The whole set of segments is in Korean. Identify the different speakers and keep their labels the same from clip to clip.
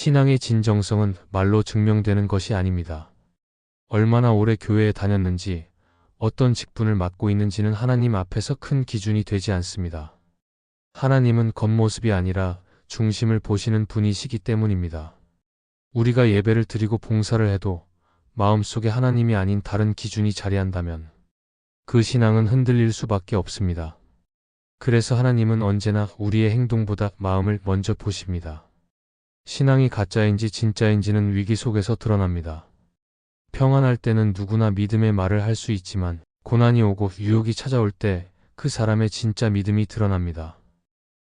Speaker 1: 신앙의 진정성은 말로 증명되는 것이 아닙니다. 얼마나 오래 교회에 다녔는지, 어떤 직분을 맡고 있는지는 하나님 앞에서 큰 기준이 되지 않습니다. 하나님은 겉모습이 아니라 중심을 보시는 분이시기 때문입니다. 우리가 예배를 드리고 봉사를 해도 마음속에 하나님이 아닌 다른 기준이 자리한다면 그 신앙은 흔들릴 수밖에 없습니다. 그래서 하나님은 언제나 우리의 행동보다 마음을 먼저 보십니다. 신앙이 가짜인지 진짜인지는 위기 속에서 드러납니다. 평안할 때는 누구나 믿음의 말을 할 수 있지만 고난이 오고 유혹이 찾아올 때 그 사람의 진짜 믿음이 드러납니다.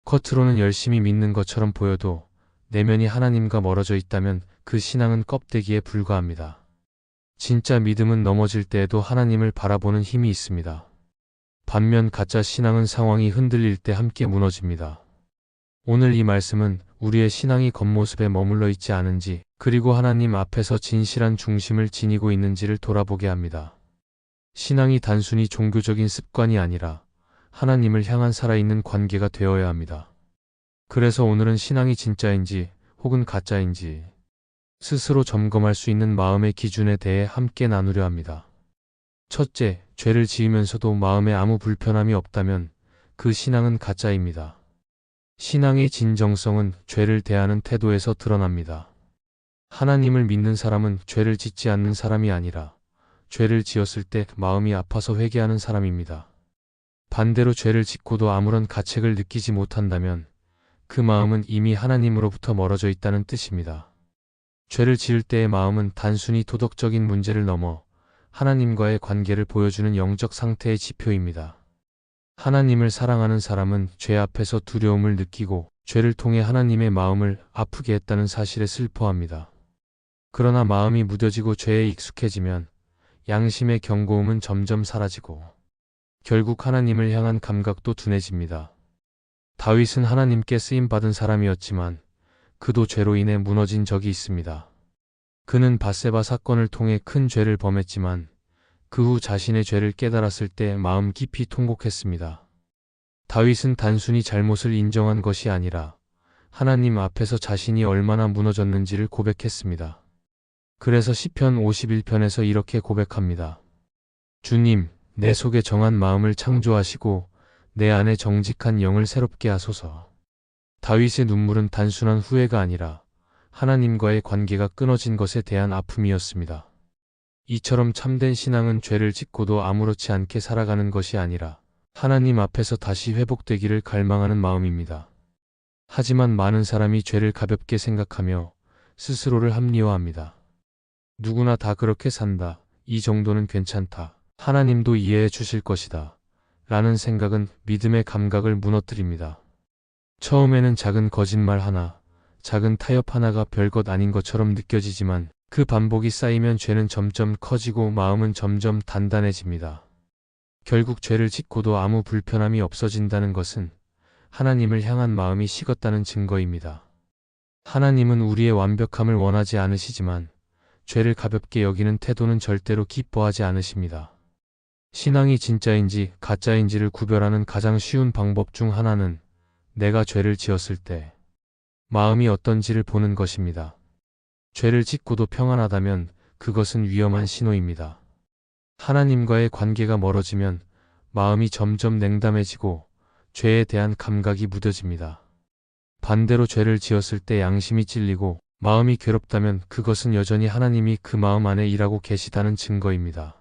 Speaker 1: 겉으로는 열심히 믿는 것처럼 보여도 내면이 하나님과 멀어져 있다면 그 신앙은 껍데기에 불과합니다. 진짜 믿음은 넘어질 때에도 하나님을 바라보는 힘이 있습니다. 반면 가짜 신앙은 상황이 흔들릴 때 함께 무너집니다. 오늘 이 말씀은 우리의 신앙이 겉모습에 머물러 있지 않은지, 그리고 하나님 앞에서 진실한 중심을 지니고 있는지를 돌아보게 합니다. 신앙이 단순히 종교적인 습관이 아니라 하나님을 향한 살아있는 관계가 되어야 합니다. 그래서 오늘은 신앙이 진짜인지 혹은 가짜인지 스스로 점검할 수 있는 마음의 기준에 대해 함께 나누려 합니다. 첫째, 죄를 지으면서도 마음에 아무 불편함이 없다면 그 신앙은 가짜입니다. 신앙의 진정성은 죄를 대하는 태도에서 드러납니다. 하나님을 믿는 사람은 죄를 짓지 않는 사람이 아니라 죄를 지었을 때 마음이 아파서 회개하는 사람입니다. 반대로 죄를 짓고도 아무런 가책을 느끼지 못한다면 그 마음은 이미 하나님으로부터 멀어져 있다는 뜻입니다. 죄를 지을 때의 마음은 단순히 도덕적인 문제를 넘어 하나님과의 관계를 보여주는 영적 상태의 지표입니다. 하나님을 사랑하는 사람은 죄 앞에서 두려움을 느끼고 죄를 통해 하나님의 마음을 아프게 했다는 사실에 슬퍼합니다. 그러나 마음이 무뎌지고 죄에 익숙해지면 양심의 경고음은 점점 사라지고 결국 하나님을 향한 감각도 둔해집니다. 다윗은 하나님께 쓰임받은 사람이었지만 그도 죄로 인해 무너진 적이 있습니다. 그는 밧세바 사건을 통해 큰 죄를 범했지만 그 후 자신의 죄를 깨달았을 때 마음 깊이 통곡했습니다. 다윗은 단순히 잘못을 인정한 것이 아니라 하나님 앞에서 자신이 얼마나 무너졌는지를 고백했습니다. 그래서 시편 51편에서 이렇게 고백합니다. 주님, 내 속에 정한 마음을 창조하시고 내 안에 정직한 영을 새롭게 하소서. 다윗의 눈물은 단순한 후회가 아니라 하나님과의 관계가 끊어진 것에 대한 아픔이었습니다. 이처럼 참된 신앙은 죄를 짓고도 아무렇지 않게 살아가는 것이 아니라 하나님 앞에서 다시 회복되기를 갈망하는 마음입니다. 하지만 많은 사람이 죄를 가볍게 생각하며 스스로를 합리화합니다. 누구나 다 그렇게 산다. 이 정도는 괜찮다. 하나님도 이해해 주실 것이다. 라는 생각은 믿음의 감각을 무너뜨립니다. 처음에는 작은 거짓말 하나, 작은 타협 하나가 별것 아닌 것처럼 느껴지지만 그 반복이 쌓이면 죄는 점점 커지고 마음은 점점 단단해집니다. 결국 죄를 짓고도 아무 불편함이 없어진다는 것은 하나님을 향한 마음이 식었다는 증거입니다. 하나님은 우리의 완벽함을 원하지 않으시지만 죄를 가볍게 여기는 태도는 절대로 기뻐하지 않으십니다. 신앙이 진짜인지 가짜인지를 구별하는 가장 쉬운 방법 중 하나는 내가 죄를 지었을 때 마음이 어떤지를 보는 것입니다. 죄를 짓고도 평안하다면 그것은 위험한 신호입니다. 하나님과의 관계가 멀어지면 마음이 점점 냉담해지고 죄에 대한 감각이 무뎌집니다. 반대로 죄를 지었을 때 양심이 찔리고 마음이 괴롭다면 그것은 여전히 하나님이 그 마음 안에 일하고 계시다는 증거입니다.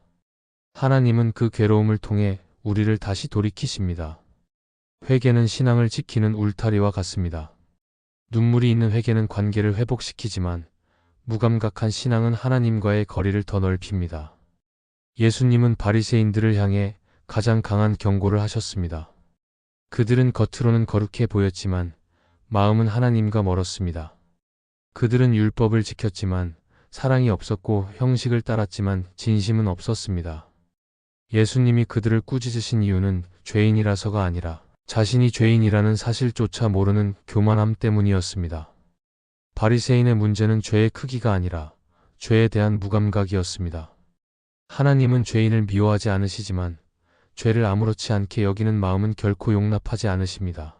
Speaker 1: 하나님은 그 괴로움을 통해 우리를 다시 돌이키십니다. 회개는 신앙을 지키는 울타리와 같습니다. 눈물이 있는 회개는 관계를 회복시키지만 무감각한 신앙은 하나님과의 거리를 더 넓힙니다. 예수님은 바리새인들을 향해 가장 강한 경고를 하셨습니다. 그들은 겉으로는 거룩해 보였지만 마음은 하나님과 멀었습니다. 그들은 율법을 지켰지만 사랑이 없었고 형식을 따랐지만 진심은 없었습니다. 예수님이 그들을 꾸짖으신 이유는 죄인이라서가 아니라 자신이 죄인이라는 사실조차 모르는 교만함 때문이었습니다. 바리새인의 문제는 죄의 크기가 아니라 죄에 대한 무감각이었습니다. 하나님은 죄인을 미워하지 않으시지만 죄를 아무렇지 않게 여기는 마음은 결코 용납하지 않으십니다.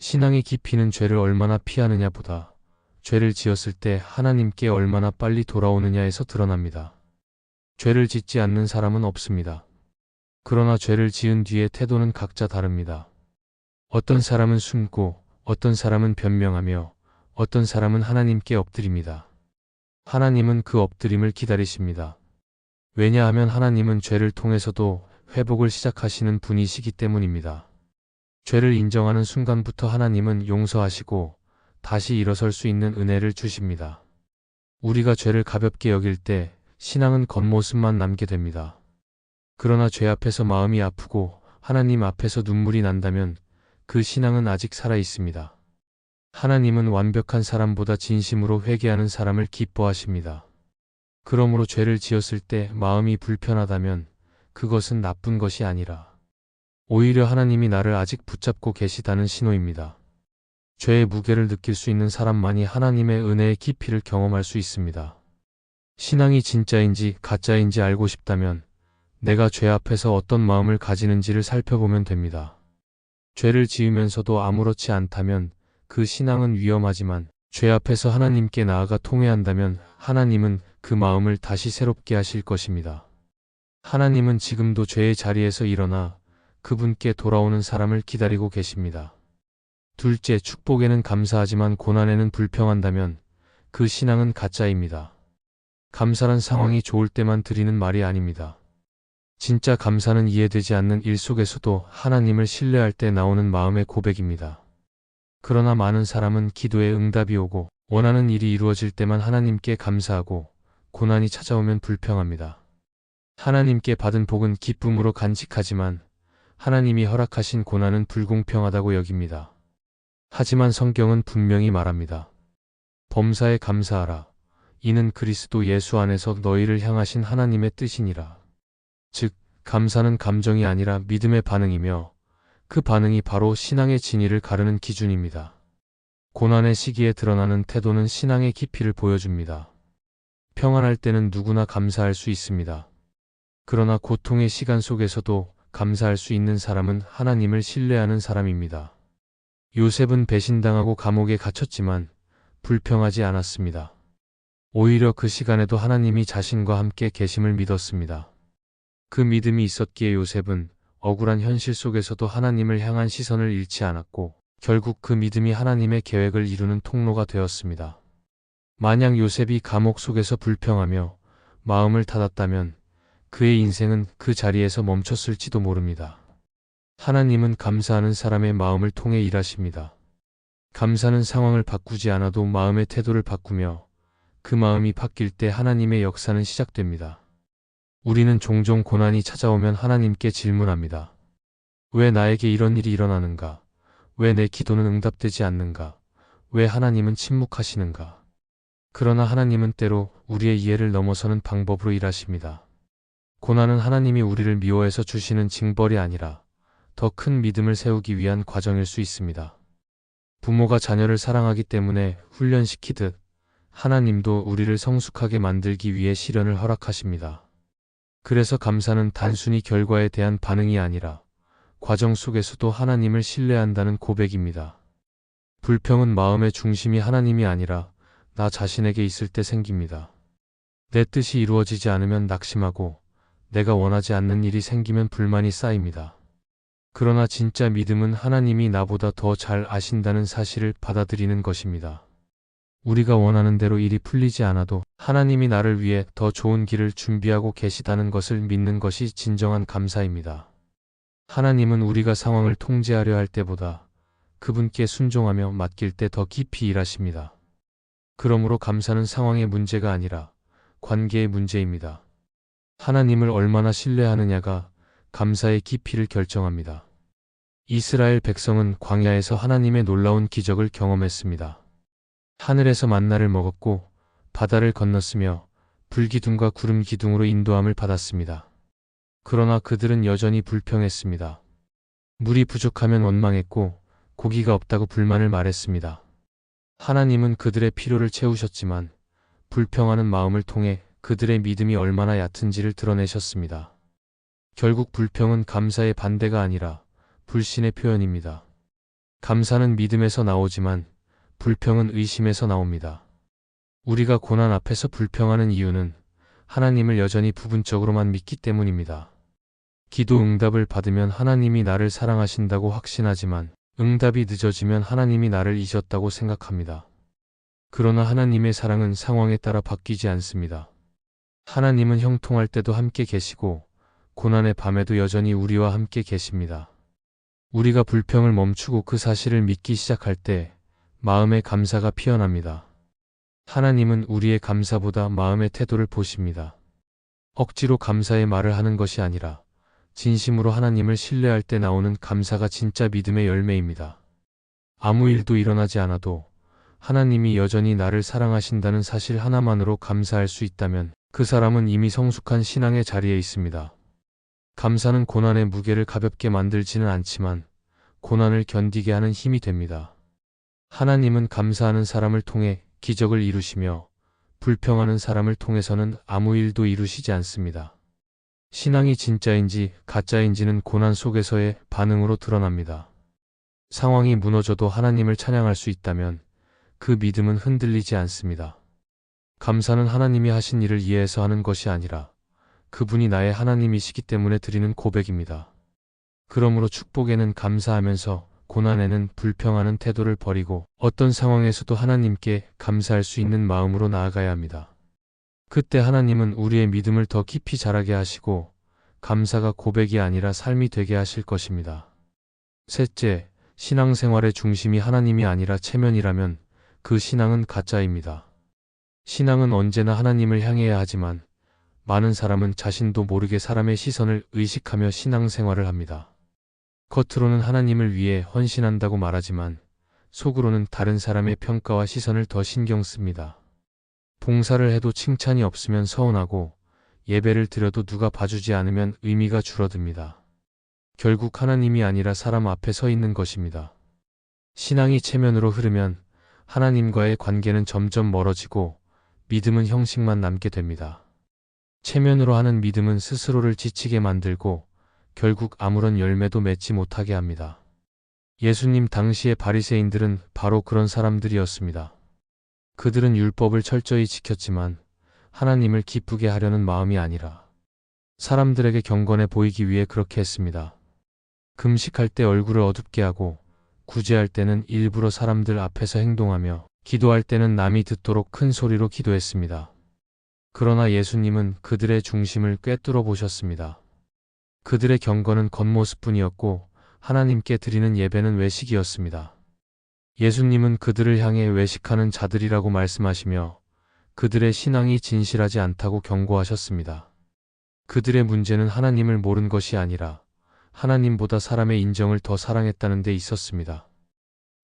Speaker 1: 신앙의 깊이는 죄를 얼마나 피하느냐보다 죄를 지었을 때 하나님께 얼마나 빨리 돌아오느냐에서 드러납니다. 죄를 짓지 않는 사람은 없습니다. 그러나 죄를 지은 뒤의 태도는 각자 다릅니다. 어떤 사람은 숨고, 어떤 사람은 변명하며, 어떤 사람은 하나님께 엎드립니다. 하나님은 그 엎드림을 기다리십니다. 왜냐하면 하나님은 죄를 통해서도 회복을 시작하시는 분이시기 때문입니다. 죄를 인정하는 순간부터 하나님은 용서하시고 다시 일어설 수 있는 은혜를 주십니다. 우리가 죄를 가볍게 여길 때 신앙은 겉모습만 남게 됩니다. 그러나 죄 앞에서 마음이 아프고 하나님 앞에서 눈물이 난다면 그 신앙은 아직 살아 있습니다. 하나님은 완벽한 사람보다 진심으로 회개하는 사람을 기뻐하십니다. 그러므로 죄를 지었을 때 마음이 불편하다면 그것은 나쁜 것이 아니라 오히려 하나님이 나를 아직 붙잡고 계시다는 신호입니다. 죄의 무게를 느낄 수 있는 사람만이 하나님의 은혜의 깊이를 경험할 수 있습니다. 신앙이 진짜인지 가짜인지 알고 싶다면 내가 죄 앞에서 어떤 마음을 가지는지를 살펴보면 됩니다. 죄를 지으면서도 아무렇지 않다면 그 신앙은 위험하지만 죄 앞에서 하나님께 나아가 통회한다면 하나님은 그 마음을 다시 새롭게 하실 것입니다. 하나님은 지금도 죄의 자리에서 일어나 그분께 돌아오는 사람을 기다리고 계십니다. 둘째, 축복에는 감사하지만 고난에는 불평한다면 그 신앙은 가짜입니다. 감사란 상황이 좋을 때만 드리는 말이 아닙니다. 진짜 감사는 이해되지 않는 일 속에서도 하나님을 신뢰할 때 나오는 마음의 고백입니다. 그러나 많은 사람은 기도에 응답이 오고 원하는 일이 이루어질 때만 하나님께 감사하고 고난이 찾아오면 불평합니다. 하나님께 받은 복은 기쁨으로 간직하지만 하나님이 허락하신 고난은 불공평하다고 여깁니다. 하지만 성경은 분명히 말합니다. 범사에 감사하라. 이는 그리스도 예수 안에서 너희를 향하신 하나님의 뜻이니라. 즉, 감사는 감정이 아니라 믿음의 반응이며 그 반응이 바로 신앙의 진위를 가르는 기준입니다. 고난의 시기에 드러나는 태도는 신앙의 깊이를 보여줍니다. 평안할 때는 누구나 감사할 수 있습니다. 그러나 고통의 시간 속에서도 감사할 수 있는 사람은 하나님을 신뢰하는 사람입니다. 요셉은 배신당하고 감옥에 갇혔지만 불평하지 않았습니다. 오히려 그 시간에도 하나님이 자신과 함께 계심을 믿었습니다. 그 믿음이 있었기에 요셉은 억울한 현실 속에서도 하나님을 향한 시선을 잃지 않았고 결국 그 믿음이 하나님의 계획을 이루는 통로가 되었습니다. 만약 요셉이 감옥 속에서 불평하며 마음을 닫았다면 그의 인생은 그 자리에서 멈췄을지도 모릅니다. 하나님은 감사하는 사람의 마음을 통해 일하십니다. 감사는 상황을 바꾸지 않아도 마음의 태도를 바꾸며 그 마음이 바뀔 때 하나님의 역사는 시작됩니다. 우리는 종종 고난이 찾아오면 하나님께 질문합니다. 왜 나에게 이런 일이 일어나는가? 왜 내 기도는 응답되지 않는가? 왜 하나님은 침묵하시는가? 그러나 하나님은 때로 우리의 이해를 넘어서는 방법으로 일하십니다. 고난은 하나님이 우리를 미워해서 주시는 징벌이 아니라 더 큰 믿음을 세우기 위한 과정일 수 있습니다. 부모가 자녀를 사랑하기 때문에 훈련시키듯 하나님도 우리를 성숙하게 만들기 위해 시련을 허락하십니다. 그래서 감사는 단순히 결과에 대한 반응이 아니라 과정 속에서도 하나님을 신뢰한다는 고백입니다. 불평은 마음의 중심이 하나님이 아니라 나 자신에게 있을 때 생깁니다. 내 뜻이 이루어지지 않으면 낙심하고 내가 원하지 않는 일이 생기면 불만이 쌓입니다. 그러나 진짜 믿음은 하나님이 나보다 더 잘 아신다는 사실을 받아들이는 것입니다. 우리가 원하는 대로 일이 풀리지 않아도 하나님이 나를 위해 더 좋은 길을 준비하고 계시다는 것을 믿는 것이 진정한 감사입니다. 하나님은 우리가 상황을 통제하려 할 때보다 그분께 순종하며 맡길 때 더 깊이 일하십니다. 그러므로 감사는 상황의 문제가 아니라 관계의 문제입니다. 하나님을 얼마나 신뢰하느냐가 감사의 깊이를 결정합니다. 이스라엘 백성은 광야에서 하나님의 놀라운 기적을 경험했습니다. 하늘에서 만나를 먹었고 바다를 건넜으며 불기둥과 구름기둥으로 인도함을 받았습니다. 그러나 그들은 여전히 불평했습니다. 물이 부족하면 원망했고 고기가 없다고 불만을 말했습니다. 하나님은 그들의 필요를 채우셨지만 불평하는 마음을 통해 그들의 믿음이 얼마나 얕은지를 드러내셨습니다. 결국 불평은 감사의 반대가 아니라 불신의 표현입니다. 감사는 믿음에서 나오지만 불평은 의심에서 나옵니다. 우리가 고난 앞에서 불평하는 이유는 하나님을 여전히 부분적으로만 믿기 때문입니다. 기도 응답을 받으면 하나님이 나를 사랑하신다고 확신하지만 응답이 늦어지면 하나님이 나를 잊었다고 생각합니다. 그러나 하나님의 사랑은 상황에 따라 바뀌지 않습니다. 하나님은 형통할 때도 함께 계시고 고난의 밤에도 여전히 우리와 함께 계십니다. 우리가 불평을 멈추고 그 사실을 믿기 시작할 때 마음의 감사가 피어납니다. 하나님은 우리의 감사보다 마음의 태도를 보십니다. 억지로 감사의 말을 하는 것이 아니라 진심으로 하나님을 신뢰할 때 나오는 감사가 진짜 믿음의 열매입니다. 아무 일도 일어나지 않아도 하나님이 여전히 나를 사랑하신다는 사실 하나만으로 감사할 수 있다면 그 사람은 이미 성숙한 신앙의 자리에 있습니다. 감사는 고난의 무게를 가볍게 만들지는 않지만 고난을 견디게 하는 힘이 됩니다. 하나님은 감사하는 사람을 통해 기적을 이루시며 불평하는 사람을 통해서는 아무 일도 이루시지 않습니다. 신앙이 진짜인지 가짜인지는 고난 속에서의 반응으로 드러납니다. 상황이 무너져도 하나님을 찬양할 수 있다면 그 믿음은 흔들리지 않습니다. 감사는 하나님이 하신 일을 이해해서 하는 것이 아니라 그분이 나의 하나님이시기 때문에 드리는 고백입니다. 그러므로 축복에는 감사하면서 고난에는 불평하는 태도를 버리고 어떤 상황에서도 하나님께 감사할 수 있는 마음으로 나아가야 합니다. 그때 하나님은 우리의 믿음을 더 깊이 자라게 하시고 감사가 고백이 아니라 삶이 되게 하실 것입니다. 셋째, 신앙생활의 중심이 하나님이 아니라 체면이라면 그 신앙은 가짜입니다. 신앙은 언제나 하나님을 향해야 하지만 많은 사람은 자신도 모르게 사람의 시선을 의식하며 신앙생활을 합니다. 겉으로는 하나님을 위해 헌신한다고 말하지만 속으로는 다른 사람의 평가와 시선을 더 신경 씁니다. 봉사를 해도 칭찬이 없으면 서운하고 예배를 드려도 누가 봐주지 않으면 의미가 줄어듭니다. 결국 하나님이 아니라 사람 앞에 서 있는 것입니다. 신앙이 체면으로 흐르면 하나님과의 관계는 점점 멀어지고 믿음은 형식만 남게 됩니다. 체면으로 하는 믿음은 스스로를 지치게 만들고 결국 아무런 열매도 맺지 못하게 합니다. 예수님 당시의 바리새인들은 바로 그런 사람들이었습니다. 그들은 율법을 철저히 지켰지만 하나님을 기쁘게 하려는 마음이 아니라 사람들에게 경건해 보이기 위해 그렇게 했습니다. 금식할 때 얼굴을 어둡게 하고 구제할 때는 일부러 사람들 앞에서 행동하며 기도할 때는 남이 듣도록 큰 소리로 기도했습니다. 그러나 예수님은 그들의 중심을 꿰뚫어 보셨습니다. 그들의 경건은 겉모습뿐이었고 하나님께 드리는 예배는 외식이었습니다. 예수님은 그들을 향해 외식하는 자들이라고 말씀하시며 그들의 신앙이 진실하지 않다고 경고하셨습니다. 그들의 문제는 하나님을 모른 것이 아니라 하나님보다 사람의 인정을 더 사랑했다는 데 있었습니다.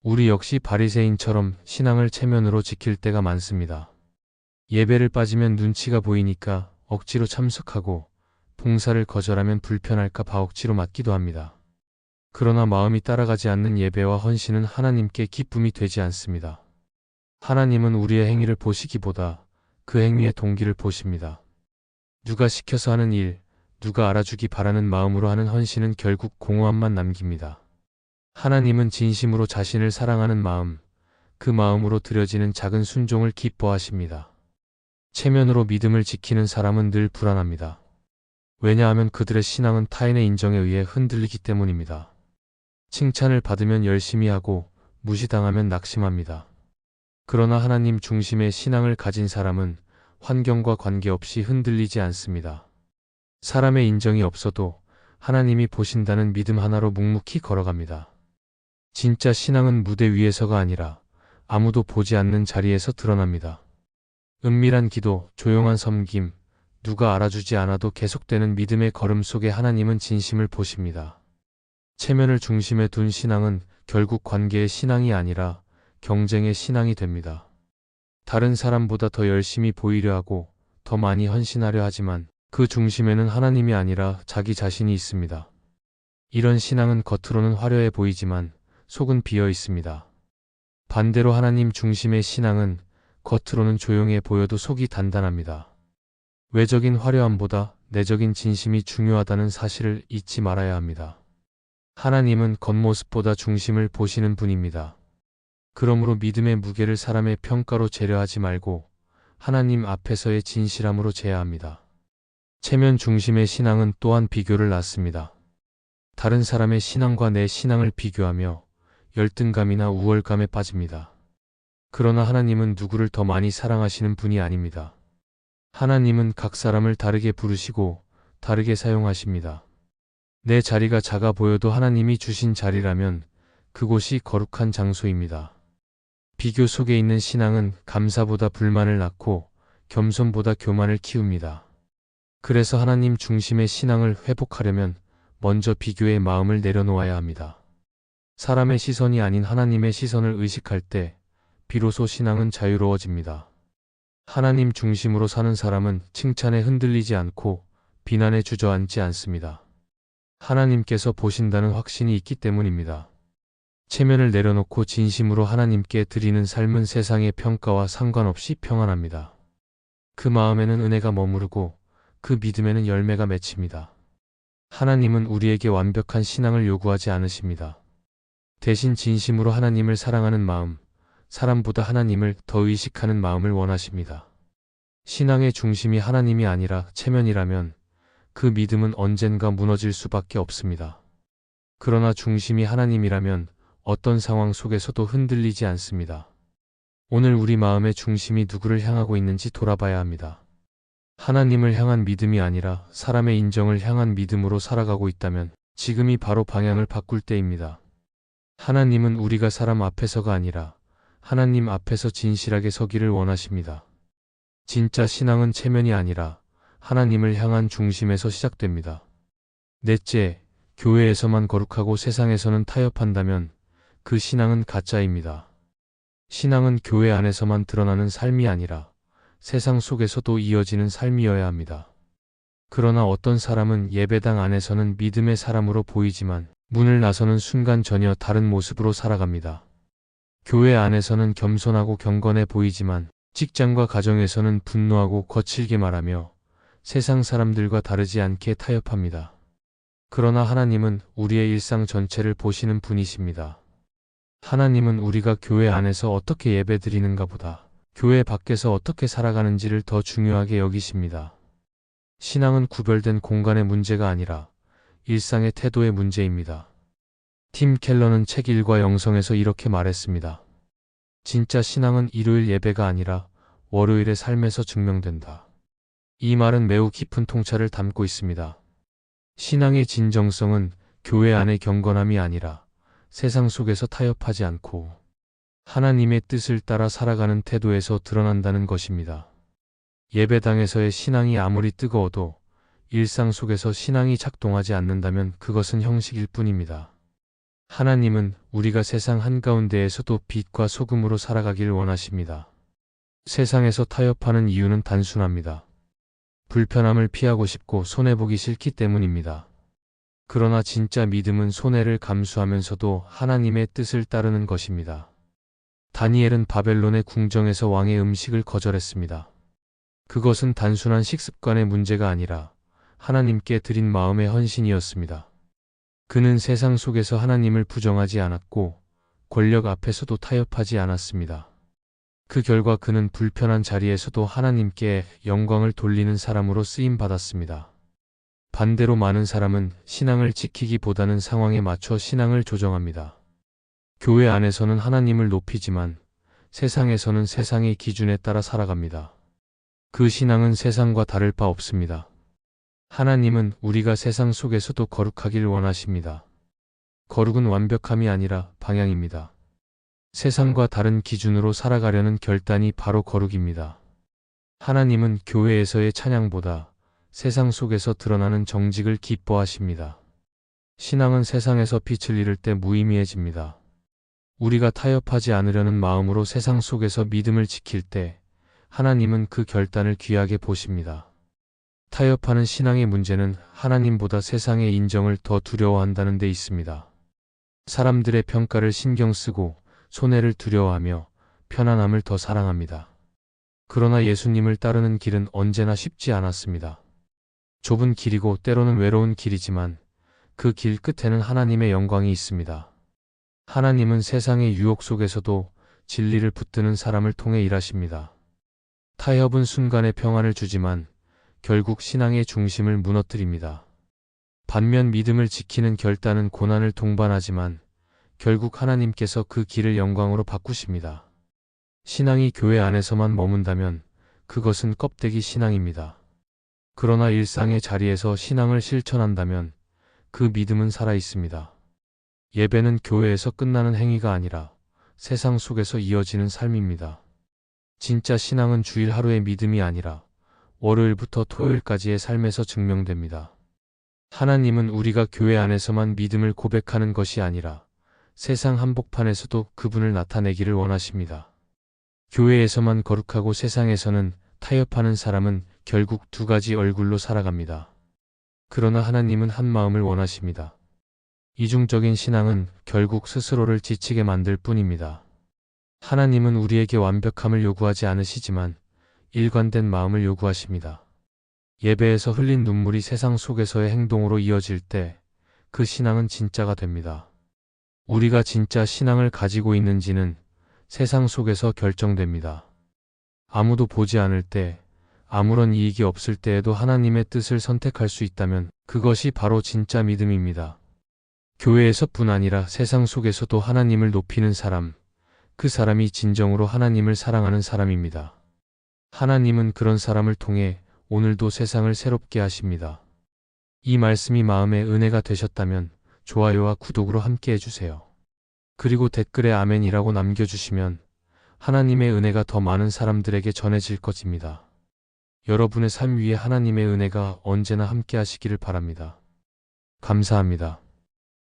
Speaker 1: 우리 역시 바리새인처럼 신앙을 체면으로 지킬 때가 많습니다. 예배를 빠지면 눈치가 보이니까 억지로 참석하고 봉사를 거절하면 불편할까 봐 억지로 맡기도 합니다. 그러나 마음이 따라가지 않는 예배와 헌신은 하나님께 기쁨이 되지 않습니다. 하나님은 우리의 행위를 보시기보다 그 행위의 동기를 보십니다. 누가 시켜서 하는 일, 누가 알아주기 바라는 마음으로 하는 헌신은 결국 공허함만 남깁니다. 하나님은 진심으로 자신을 사랑하는 마음, 그 마음으로 드려지는 작은 순종을 기뻐하십니다. 체면으로 믿음을 지키는 사람은 늘 불안합니다. 왜냐하면 그들의 신앙은 타인의 인정에 의해 흔들리기 때문입니다. 칭찬을 받으면 열심히 하고 무시당하면 낙심합니다. 그러나 하나님 중심의 신앙을 가진 사람은 환경과 관계없이 흔들리지 않습니다. 사람의 인정이 없어도 하나님이 보신다는 믿음 하나로 묵묵히 걸어갑니다. 진짜 신앙은 무대 위에서가 아니라 아무도 보지 않는 자리에서 드러납니다. 은밀한 기도, 조용한 섬김, 누가 알아주지 않아도 계속되는 믿음의 걸음 속에 하나님은 진심을 보십니다. 체면을 중심에 둔 신앙은 결국 관계의 신앙이 아니라 경쟁의 신앙이 됩니다. 다른 사람보다 더 열심히 보이려 하고 더 많이 헌신하려 하지만 그 중심에는 하나님이 아니라 자기 자신이 있습니다. 이런 신앙은 겉으로는 화려해 보이지만 속은 비어 있습니다. 반대로 하나님 중심의 신앙은 겉으로는 조용해 보여도 속이 단단합니다. 외적인 화려함보다 내적인 진심이 중요하다는 사실을 잊지 말아야 합니다. 하나님은 겉모습보다 중심을 보시는 분입니다. 그러므로 믿음의 무게를 사람의 평가로 재려하지 말고 하나님 앞에서의 진실함으로 재야 합니다. 체면 중심의 신앙은 또한 비교를 낳습니다. 다른 사람의 신앙과 내 신앙을 비교하며 열등감이나 우월감에 빠집니다. 그러나 하나님은 누구를 더 많이 사랑하시는 분이 아닙니다. 하나님은 각 사람을 다르게 부르시고 다르게 사용하십니다. 내 자리가 작아 보여도 하나님이 주신 자리라면 그곳이 거룩한 장소입니다. 비교 속에 있는 신앙은 감사보다 불만을 낳고 겸손보다 교만을 키웁니다. 그래서 하나님 중심의 신앙을 회복하려면 먼저 비교의 마음을 내려놓아야 합니다. 사람의 시선이 아닌 하나님의 시선을 의식할 때 비로소 신앙은 자유로워집니다. 하나님 중심으로 사는 사람은 칭찬에 흔들리지 않고 비난에 주저앉지 않습니다. 하나님께서 보신다는 확신이 있기 때문입니다. 체면을 내려놓고 진심으로 하나님께 드리는 삶은 세상의 평가와 상관없이 평안합니다. 그 마음에는 은혜가 머무르고 그 믿음에는 열매가 맺힙니다. 하나님은 우리에게 완벽한 신앙을 요구하지 않으십니다. 대신 진심으로 하나님을 사랑하는 마음, 사람보다 하나님을 더 의식하는 마음을 원하십니다. 신앙의 중심이 하나님이 아니라 체면이라면 그 믿음은 언젠가 무너질 수밖에 없습니다. 그러나 중심이 하나님이라면 어떤 상황 속에서도 흔들리지 않습니다. 오늘 우리 마음의 중심이 누구를 향하고 있는지 돌아봐야 합니다. 하나님을 향한 믿음이 아니라 사람의 인정을 향한 믿음으로 살아가고 있다면 지금이 바로 방향을 바꿀 때입니다. 하나님은 우리가 사람 앞에서가 아니라 하나님 앞에서 진실하게 서기를 원하십니다. 진짜 신앙은 체면이 아니라 하나님을 향한 중심에서 시작됩니다. 넷째, 교회에서만 거룩하고 세상에서는 타협한다면 그 신앙은 가짜입니다. 신앙은 교회 안에서만 드러나는 삶이 아니라 세상 속에서도 이어지는 삶이어야 합니다. 그러나 어떤 사람은 예배당 안에서는 믿음의 사람으로 보이지만 문을 나서는 순간 전혀 다른 모습으로 살아갑니다. 교회 안에서는 겸손하고 경건해 보이지만 직장과 가정에서는 분노하고 거칠게 말하며 세상 사람들과 다르지 않게 타협합니다. 그러나 하나님은 우리의 일상 전체를 보시는 분이십니다. 하나님은 우리가 교회 안에서 어떻게 예배드리는가 보다 교회 밖에서 어떻게 살아가는지를 더 중요하게 여기십니다. 신앙은 구별된 공간의 문제가 아니라 일상의 태도의 문제입니다. 팀 켈러는 책 1과 영성에서 이렇게 말했습니다. 진짜 신앙은 일요일 예배가 아니라 월요일의 삶에서 증명된다. 이 말은 매우 깊은 통찰을 담고 있습니다. 신앙의 진정성은 교회 안의 경건함이 아니라 세상 속에서 타협하지 않고 하나님의 뜻을 따라 살아가는 태도에서 드러난다는 것입니다. 예배당에서의 신앙이 아무리 뜨거워도 일상 속에서 신앙이 작동하지 않는다면 그것은 형식일 뿐입니다. 하나님은 우리가 세상 한가운데에서도 빛과 소금으로 살아가길 원하십니다. 세상에서 타협하는 이유는 단순합니다. 불편함을 피하고 싶고 손해보기 싫기 때문입니다. 그러나 진짜 믿음은 손해를 감수하면서도 하나님의 뜻을 따르는 것입니다. 다니엘은 바벨론의 궁정에서 왕의 음식을 거절했습니다. 그것은 단순한 식습관의 문제가 아니라 하나님께 드린 마음의 헌신이었습니다. 그는 세상 속에서 하나님을 부정하지 않았고 권력 앞에서도 타협하지 않았습니다. 그 결과 그는 불편한 자리에서도 하나님께 영광을 돌리는 사람으로 쓰임받았습니다. 반대로 많은 사람은 신앙을 지키기보다는 상황에 맞춰 신앙을 조정합니다. 교회 안에서는 하나님을 높이지만 세상에서는 세상의 기준에 따라 살아갑니다. 그 신앙은 세상과 다를 바 없습니다. 하나님은 우리가 세상 속에서도 거룩하길 원하십니다. 거룩은 완벽함이 아니라 방향입니다. 세상과 다른 기준으로 살아가려는 결단이 바로 거룩입니다. 하나님은 교회에서의 찬양보다 세상 속에서 드러나는 정직을 기뻐하십니다. 신앙은 세상에서 빛을 잃을 때 무의미해집니다. 우리가 타협하지 않으려는 마음으로 세상 속에서 믿음을 지킬 때 하나님은 그 결단을 귀하게 보십니다. 타협하는 신앙의 문제는 하나님보다 세상의 인정을 더 두려워한다는 데 있습니다. 사람들의 평가를 신경 쓰고 손해를 두려워하며 편안함을 더 사랑합니다. 그러나 예수님을 따르는 길은 언제나 쉽지 않았습니다. 좁은 길이고 때로는 외로운 길이지만 그 길 끝에는 하나님의 영광이 있습니다. 하나님은 세상의 유혹 속에서도 진리를 붙드는 사람을 통해 일하십니다. 타협은 순간의 평안을 주지만 결국 신앙의 중심을 무너뜨립니다. 반면 믿음을 지키는 결단은 고난을 동반하지만 결국 하나님께서 그 길을 영광으로 바꾸십니다. 신앙이 교회 안에서만 머문다면 그것은 껍데기 신앙입니다. 그러나 일상의 자리에서 신앙을 실천한다면 그 믿음은 살아 있습니다. 예배는 교회에서 끝나는 행위가 아니라 세상 속에서 이어지는 삶입니다. 진짜 신앙은 주일 하루의 믿음이 아니라 월요일부터 토요일까지의 삶에서 증명됩니다. 하나님은 우리가 교회 안에서만 믿음을 고백하는 것이 아니라 세상 한복판에서도 그분을 나타내기를 원하십니다. 교회에서만 거룩하고 세상에서는 타협하는 사람은 결국 두 가지 얼굴로 살아갑니다. 그러나 하나님은 한 마음을 원하십니다. 이중적인 신앙은 결국 스스로를 지치게 만들 뿐입니다. 하나님은 우리에게 완벽함을 요구하지 않으시지만 일관된 마음을 요구하십니다. 예배에서 흘린 눈물이 세상 속에서의 행동으로 이어질 때 그 신앙은 진짜가 됩니다. 우리가 진짜 신앙을 가지고 있는지는 세상 속에서 결정됩니다. 아무도 보지 않을 때, 아무런 이익이 없을 때에도 하나님의 뜻을 선택할 수 있다면 그것이 바로 진짜 믿음입니다. 교회에서뿐 아니라 세상 속에서도 하나님을 높이는 사람, 그 사람이 진정으로 하나님을 사랑하는 사람입니다. 하나님은 그런 사람을 통해 오늘도 세상을 새롭게 하십니다. 이 말씀이 마음에 은혜가 되셨다면 좋아요와 구독으로 함께 해주세요. 그리고 댓글에 아멘이라고 남겨주시면 하나님의 은혜가 더 많은 사람들에게 전해질 것입니다. 여러분의 삶 위에 하나님의 은혜가 언제나 함께 하시기를 바랍니다. 감사합니다.